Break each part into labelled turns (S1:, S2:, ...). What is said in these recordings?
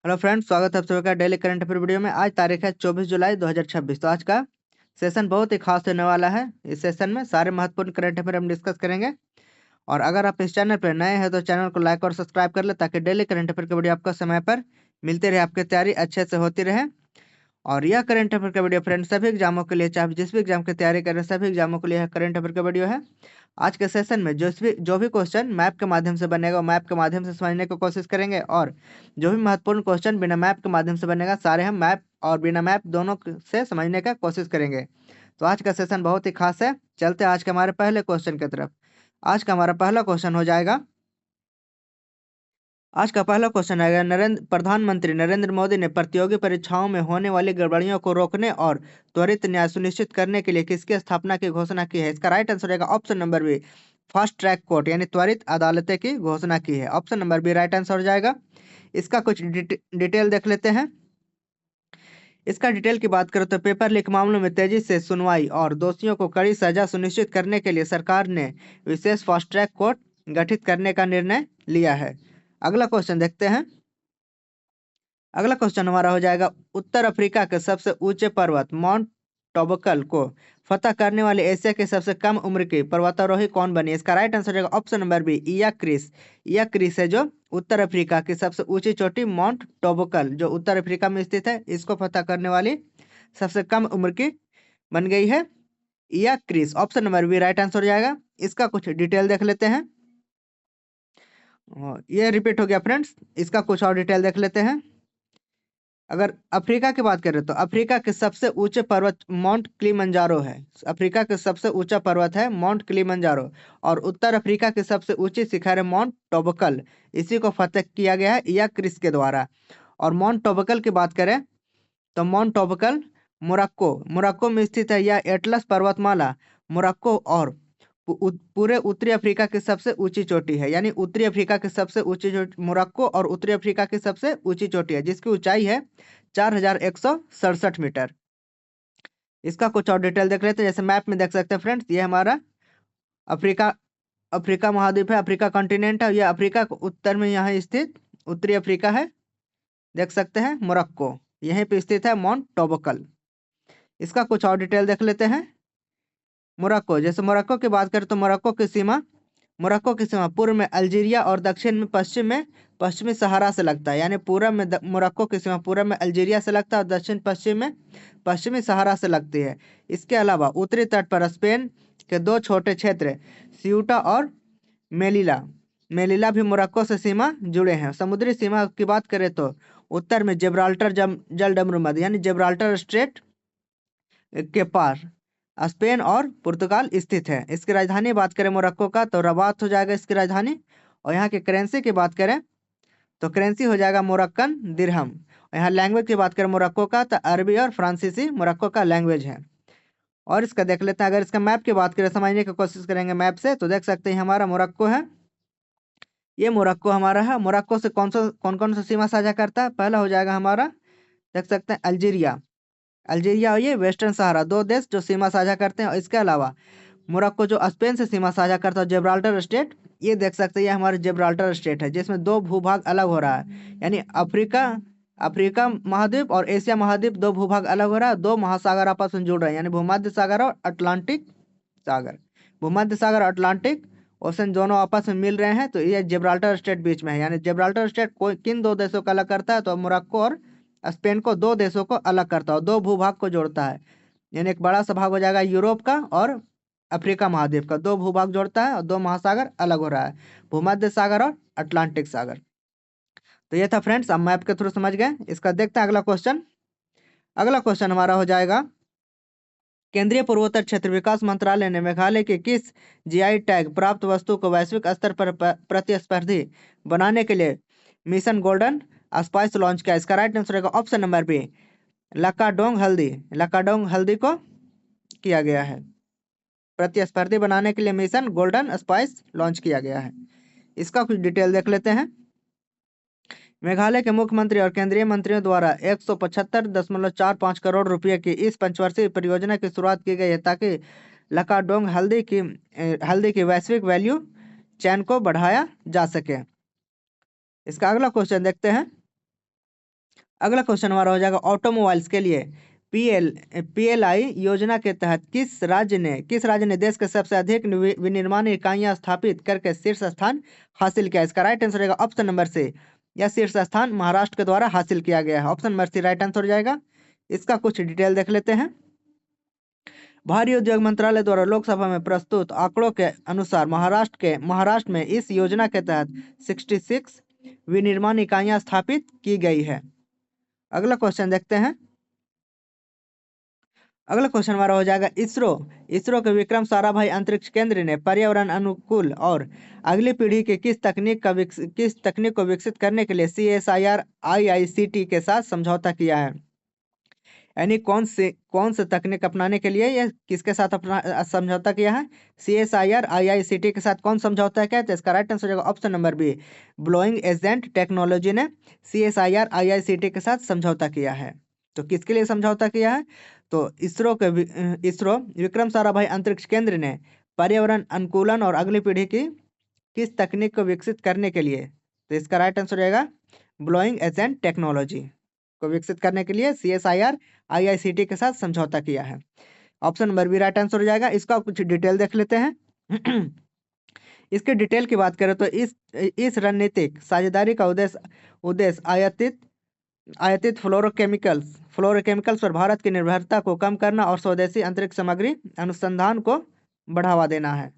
S1: Hello friends, स्वागत है आप सभी का डेली करंट अफेयर वीडियो में। आज तारीख है 24 जुलाई 2026। तो आज का सेशन बहुत ही खास होने वाला है। इस सेशन में सारे महत्वपूर्ण करंट अफेयर हम डिस्कस करेंगे। और अगर आप इस चैनल पर नए हैं तो चैनल को लाइक और सब्सक्राइब कर ले, ताकि डेली करंट अफेयर की वीडियो आपको समय पर मिलती रहे, आपकी तैयारी अच्छे से होती रहे। और यह करंट अफेयर का वीडियो फ्रेंड सभी एग्जामों के लिए, चाहे जिस भी एग्जाम की तैयारी कर रहे हैं, सभी एग्जामों के लिए करंट अफेयर का वीडियो है। आज के सेशन में जो भी क्वेश्चन मैप के माध्यम से बनेगा, मैप के माध्यम से समझने की कोशिश करेंगे। और जो भी महत्वपूर्ण क्वेश्चन बिना मैप के माध्यम से बनेगा, सारे हम मैप और बिना मैप दोनों से समझने का कोशिश करेंगे। तो आज का सेशन बहुत ही खास है। चलते हैं आज के हमारे पहले क्वेश्चन की तरफ। आज का हमारा पहला क्वेश्चन हो जाएगा, आज का पहला क्वेश्चन आएगा, प्रधानमंत्री नरेंद्र मोदी ने प्रतियोगी परीक्षाओं में होने वाली गड़बड़ियों को रोकने और त्वरित न्याय सुनिश्चित करने के लिए किसकी स्थापना की घोषणा की है? इसका राइट आंसर रहेगा option number B, fast track court यानी त्वरित अदालतें की घोषणा की है। Option number B right answer हो जाएगा। इसका कुछ डिटेल देख लेते हैं। इसका डिटेल की बात करें तो पेपर लीक मामलों में तेजी से सुनवाई और दोषियों को कड़ी सजा सुनिश्चित करने के लिए सरकार ने विशेष फास्ट ट्रैक कोर्ट गठित करने का निर्णय लिया है। अगला क्वेश्चन देखते हैं। अगला क्वेश्चन हमारा हो जाएगा, उत्तर अफ्रीका के सबसे ऊंचे पर्वत माउंट टोबकल को फतह करने वाले एशिया के सबसे कम उम्र की पर्वतारोही कौन बनी? इसका राइट आंसर रहेगा ऑप्शन नंबर बी, इया क्रिस। इया क्रिस है जो उत्तर अफ्रीका की सबसे ऊंची चोटी माउंट टोबकल, जो उत्तर अफ्रीका में स्थित है, इसको फतह करने वाली सबसे कम उम्र की बन गई है इया क्रिस। Option number B right answer हो जाएगा। इसका कुछ डिटेल देख लेते हैं। ये रिपीट हो गया फ्रेंड्स, इसका कुछ और डिटेल देख लेते हैं। अगर अफ्रीका की बात करें तो अफ्रीका के सबसे ऊंचे पर्वत माउंट किलिमंजारो है। अफ्रीका के सबसे ऊंचा पर्वत है माउंट किलिमंजारो। और उत्तर अफ्रीका की सबसे ऊंची शिखर है माउंट टोबकल। इसी को फतह किया गया है इया क्रिस के द्वारा। और माउंट टोबकल की बात करें तो माउंट टोबकल मोरक्को मोरक्को में स्थित है। यह एटलस पर्वतमाला मोरक्को और पूरे उत्तरी अफ्रीका की सबसे ऊंची चोटी है। यानी उत्तरी अफ्रीका की सबसे ऊंची चोटी मोरक्को और उत्तरी अफ्रीका की सबसे ऊंची चोटी है, जिसकी ऊंचाई है 4167 मीटर। इसका कुछ और डिटेल देख लेते हैं। जैसे मैप में देख सकते हैं फ्रेंड्स, ये हमारा अफ्रीका अफ्रीका महाद्वीप है, अफ्रीका कॉन्टिनेंट है। यह अफ्रीका के उत्तर में यहाँ स्थित उत्तरी अफ्रीका है। देख सकते हैं मोरक्को, यहीं पे स्थित है माउंट टोबकल। इसका कुछ और डिटेल देख लेते हैं। मोरक्को, जैसे मोरक्को की बात करें तो मोरक्को की सीमा पूर्व में अल्जीरिया और दक्षिण में पश्चिमी सहारा से लगता है। यानी पूर्व में मोरक्को की सीमा पूर्व में अल्जीरिया से लगता है और दक्षिण पश्चिम में पश्चिमी सहारा से लगती है। इसके अलावा उत्तरी तट पर स्पेन के दो छोटे क्षेत्र सियूटा और मेलिला मेलिला भी मोरक्को से सीमा जुड़े हैं। समुद्री सीमा की बात करें तो उत्तर में जिब्राल्टर जलडमरूमद यानी जिब्राल्टर स्ट्रेट के पार स्पेन और पुर्तगाल स्थित है। इसकी राजधानी बात करें मोरक्को का तो रबात हो जाएगा इसकी राजधानी। और यहाँ की करेंसी की बात करें तो करेंसी हो जाएगा मोरक्कन दिरहम। और यहाँ लैंग्वेज की बात करें मोरक्को का तो अरबी और फ्रांसीसी मोरक्को का लैंग्वेज है। और इसका देख लेते हैं। अगर इसका मैप की बात करें, समझने की कोशिश करेंगे मैप से, तो देख सकते हैं हमारा मोरक्को है। ये मोरक्को हमारा है। मोरक्को से कौन कौन सा सीमा साझा करता है? पहला हो जाएगा हमारा, देख सकते हैं अल्जीरिया और ये वेस्टर्न सहारा, दो देश जो सीमा साझा करते हैं। और इसके अलावा मोरक्को जो स्पेन से सीमा साझा करता है, जिब्राल्टर स्टेट, ये देख सकते हैं ये हमारे जिब्राल्टर स्टेट है, जिसमें दो भूभाग अलग हो रहा है। यानी अफ्रीका अफ्रीका महाद्वीप और एशिया महाद्वीप, दो भूभाग अलग हो रहा है। दो महासागर आपस में जुड़ रहे हैं, यानी भूमध्य सागर और अटलांटिक सागर। भूमध्य सागर और अटलांटिक ओशन दोनों आपस में मिल रहे हैं, तो ये जिब्राल्टर स्टेट बीच में है। यानी जिब्राल्टर स्टेट किन दो देशों को अलग करता है? तो मोरक्को और स्पेन को, दो देशों को अलग करता है, दो भूभाग को जोड़ता है। यानी एक बड़ा सा भाग हो जाएगा यूरोप का और अफ्रीका महाद्वीप का, दो भूभाग जोड़ता है और दो महासागर अलग हो रहा है, भूमध्य सागर और अटलांटिक सागर। तो ये था फ्रेंड्स, हम मैप के थ्रू समझ गए। इसका देखते हैं अगला क्वेश्चन। अगला क्वेश्चन हमारा हो जाएगा, केंद्रीय पूर्वोत्तर क्षेत्र विकास मंत्रालय ने मेघालय के किस जीआई टैग प्राप्त वस्तु को वैश्विक स्तर पर प्रतिस्पर्धी बनाने के लिए मिशन गोल्डन स्पाइस लॉन्च किया? इसका राइट आंसर रहेगा ऑप्शन नंबर बी, लकाडोंग हल्दी को किया गया है। प्रतिस्पर्धी बनाने के लिए मिशन गोल्डन स्पाइस लॉन्च किया गया है। इसका कुछ डिटेल देख लेते हैं। मेघालय के मुख्यमंत्री और केंद्रीय मंत्रियों द्वारा 175.45 करोड़ रुपए की इस पंचवर्षीय परियोजना की शुरुआत की गई है, ताकि लकाडोंग हल्दी की वैश्विक वैल्यू चेन को बढ़ाया जा सके। इसका अगला क्वेश्चन देखते हैं। अगला क्वेश्चन हमारा हो जाएगा ऑटोमोबाइल्स के लिए PLI योजना के तहत किस राज्य ने देश के सबसे अधिक विनिर्माण इकाइयां स्थापित करके शीर्ष स्थान हासिल किया? इसका राइट आंसर रहेगा ऑप्शन नंबर सी। यह शीर्ष स्थान महाराष्ट्र के द्वारा हासिल किया गया है। Option number C right answer हो जाएगा। इसका कुछ डिटेल देख लेते हैं। भारी उद्योग मंत्रालय द्वारा लोकसभा में प्रस्तुत आंकड़ों के अनुसार महाराष्ट्र में इस योजना के तहत 66 विनिर्माण इकाइयां स्थापित की गई है। अगला क्वेश्चन देखते हैं। अगला क्वेश्चन हमारा हो जाएगा इसरो के विक्रम साराभाई अंतरिक्ष केंद्र ने पर्यावरण अनुकूल और अगली पीढ़ी की किस तकनीक को विकसित करने के लिए CSIR IICT के साथ समझौता किया है? यानी कौन से तकनीक अपनाने के लिए यह किसके साथ अपना समझौता किया है? CSIR IICT के साथ कौन समझौता किया है? तो इसका राइट आंसर हो जाएगा option number B. Blowing agent technology ने CSIR IICT के साथ समझौता किया है। तो किसके लिए समझौता किया है? तो इसरो विक्रम साराभाई अंतरिक्ष केंद्र ने पर्यावरण अनुकूलन और अगली पीढ़ी की किस तकनीक को विकसित करने के लिए? तो इसका राइट आंसर रहेगा ब्लोइंग एजेंट टेक्नोलॉजी को विकसित करने के लिए CSIR IICT के साथ समझौता किया है। Option number B right answer हो जाएगा। इसका कुछ डिटेल देख लेते हैं। इसके डिटेल की बात करें तो इस रणनीतिक साझेदारी का उद्देश्य आयातित फ्लोरोकेमिकल्स पर भारत की निर्भरता को कम करना और स्वदेशी अंतरिक्ष सामग्री अनुसंधान को बढ़ावा देना है।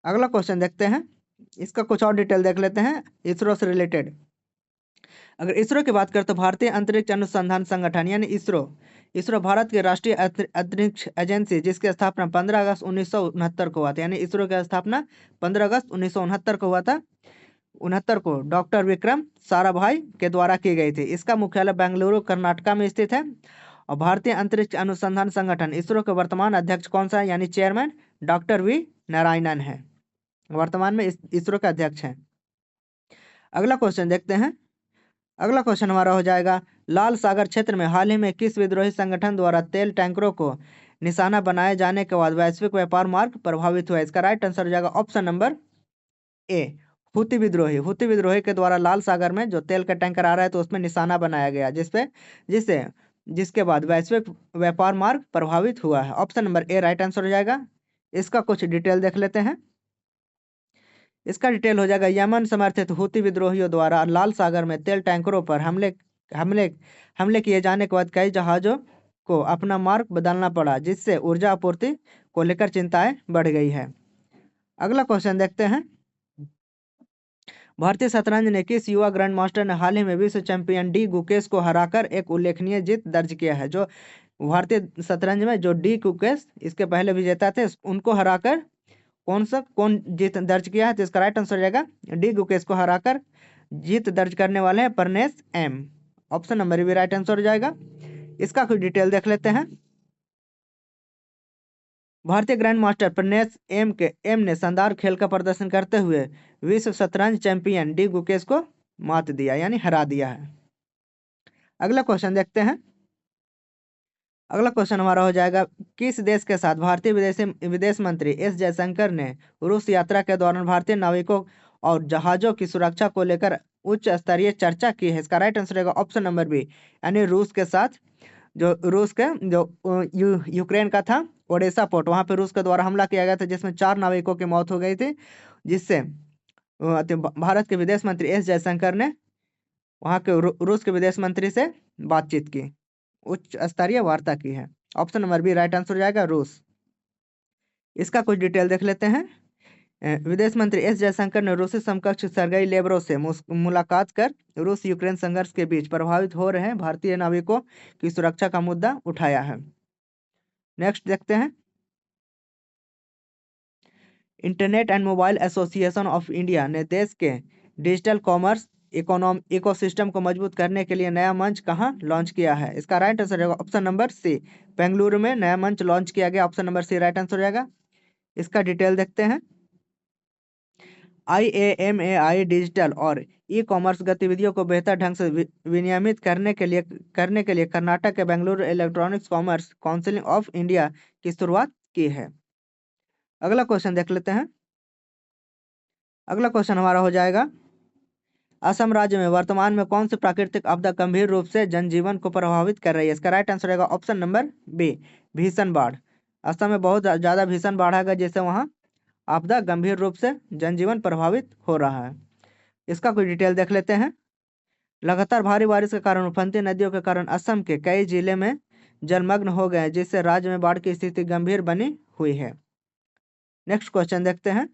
S1: अगला क्वेश्चन देखते हैं। इसका कुछ और डिटेल देख लेते हैं इसरो से रिलेटेड। अगर इसरो की बात करें तो भारतीय अंतरिक्ष अनुसंधान संगठन यानी इसरो भारत की राष्ट्रीय अंतरिक्ष एजेंसी जिसकी स्थापना 15 अगस्त 1969 को हुआ था। यानी इसरो की स्थापना 15 अगस्त 1969 को हुआ था। 69 को डॉक्टर विक्रम साराभाई के द्वारा की गई थी। इसका मुख्यालय बेंगलुरु कर्नाटका में स्थित है। और भारतीय अंतरिक्ष अनुसंधान संगठन इसरो के वर्तमान अध्यक्ष कौन सा है? यानी चेयरमैन डॉक्टर वी नारायणन है, वर्तमान में इसरो के अध्यक्ष हैं। अगला क्वेश्चन देखते हैं। अगला क्वेश्चन हमारा हो जाएगा लाल सागर क्षेत्र में हाल ही में किस विद्रोही संगठन द्वारा तेल टैंकरों को निशाना बनाए जाने के बाद वैश्विक व्यापार मार्ग प्रभावित हुआ? इसका राइट आंसर हो जाएगा ऑप्शन नंबर ए हुती विद्रोही के द्वारा लाल सागर में जो तेल का टैंकर आ रहा है तो उसमें निशाना बनाया गया जिसके बाद वैश्विक व्यापार मार्ग प्रभावित हुआ है। Option number A right answer हो जाएगा। इसका कुछ डिटेल देख लेते हैं। इसका डिटेल हो जाएगा यमन समर्थित हुती विद्रोहियों द्वारा लाल सागर में तेल टैंकरों पर हमले किए जाने के बाद कई जहाजों को अपना मार्ग बदलना पड़ा, जिससे ऊर्जा आपूर्ति को लेकर चिंताएं बढ़ गई है। अगला क्वेश्चन देखते हैं। भारतीय शतरंज ने किस युवा ग्रैंड मास्टर ने हाल ही में विश्व चैंपियन डी गुकेश को हराकर एक उल्लेखनीय जीत दर्ज किया है? जो भारतीय शतरंज में जो डी गुकेश इसके पहले विजेता थे उनको हराकर कौन जीत दर्ज किया है? तो इसका राइट आंसर हो जाएगा डी गुकेश को हराकर जीत दर्ज करने वाले हैं Pranesh M. Option number B right answer हो जाएगा। इसका कुछ डिटेल देख लेते हैं। भारतीय ग्रैंड मास्टर प्रनेश एम ने शानदार खेल का प्रदर्शन करते हुए विश्व शतरंज चैंपियन डी गुकेश को मात दिया यानी हरा दिया है। अगला क्वेश्चन देखते हैं। अगला क्वेश्चन हमारा हो जाएगा किस देश के साथ भारतीय विदेश मंत्री एस जयशंकर ने रूस यात्रा के दौरान भारतीय नाविकों और जहाजों की सुरक्षा को लेकर उच्च स्तरीय चर्चा की है? इसका राइट आंसर रहेगा ऑप्शन नंबर बी यानी रूस के साथ जो यूक्रेन का था ओडेसा पोर्ट, वहां पे रूस के द्वारा हमला किया गया था जिसमें 4 नाविकों की मौत हो गई थी, जिससे भारत के विदेश मंत्री एस जयशंकर ने वहां के रूस के विदेश मंत्री से बातचीत की, उच्च स्तरीय वार्ता की है। Option number B right answer हो जाएगा रूस। इसका कुछ डिटेल देख लेते हैं। विदेश मंत्री एस जयशंकर ने रूसी समकक्ष सर्गेई लेवरोव से मुलाकात कर रूस यूक्रेन संघर्ष के बीच प्रभावित हो रहे भारतीय नाविकों की सुरक्षा का मुद्दा उठाया है। नेक्स्ट देखते हैं। Internet and mobile association of India ने देश के डिजिटल कॉमर्स इकोसिस्टम को मजबूत करने के लिए नया मंच कहां लॉन्च किया है? इसका राइट आंसर रहेगा ऑप्शन नंबर सी बेंगलुरु में नया मंच लॉन्च किया गया। Option number C right answer हो जाएगा। इसका डिटेल देखते हैं। IAMAI डिजिटल और ई कॉमर्स गतिविधियों को बेहतर ढंग से विनियमित करने के लिए कर्नाटक के Bengaluru electronics commerce council of India की शुरुआत की है। अगला क्वेश्चन देख लेते हैं। अगला क्वेश्चन हमारा हो जाएगा असम राज्य में वर्तमान में कौन सी प्राकृतिक आपदा गंभीर रूप से जनजीवन को प्रभावित कर रही है? इसका राइट आंसर रहेगा ऑप्शन नंबर बी, भीषण बाढ़। असम में बहुत ज्यादा भीषण बाढ़ आएगा, जिससे वहां आपदा गंभीर रूप से जनजीवन प्रभावित हो रहा है। इसका कुछ डिटेल देख लेते हैं। लगातार भारी बारिश के कारण उफनती नदियों के कारण असम के कई जिले में जलमग्न हो गए, जिससे राज्य में बाढ़ की स्थिति गंभीर बनी हुई है। नेक्स्ट क्वेश्चन देखते हैं।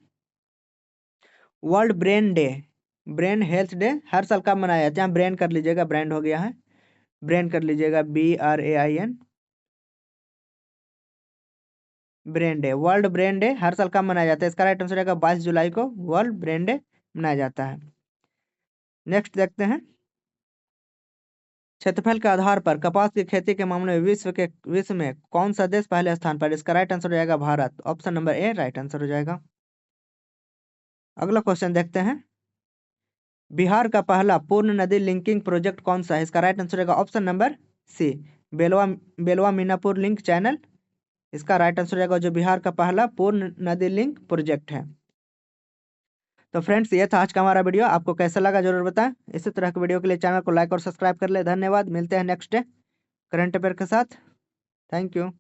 S1: World brain day, brain health day हर साल कब मनाया जाता है? यहाँ ब्रेन कर लीजिएगा, ब्रांड हो गया है, ब्रेन कर लीजिएगा, BRAIN, brain day. World brain day हर साल कब मनाया जाता है? इसका राइट आंसर रहेगा 22 जुलाई को वर्ल्ड ब्रेन डे मनाया जाता है। नेक्स्ट देखते हैं। क्षेत्रफल के आधार पर कपास की खेती के मामले में विश्व में कौन सा देश पहले स्थान पर? इसका राइट आंसर हो जाएगा Bharat, option number A right answer हो जाएगा। अगला क्वेश्चन देखते हैं। बिहार का पहला पूर्ण नदी लिंकिंग प्रोजेक्ट कौन सा है? इसका राइट आंसर रहेगा option number C, Belwa Belwa Minapur link channel. इसका राइट आंसर रहेगा जो बिहार का पहला पूर्ण नदी लिंक प्रोजेक्ट है। तो फ्रेंड्स, ये था आज का हमारा वीडियो। आपको कैसा लगा जरूर बताएं। इसी तरह के वीडियो के लिए चैनल को लाइक और सब्सक्राइब कर ले। धन्यवाद। मिलते हैं नेक्स्ट डे करंट अफेयर के साथ। Thank you.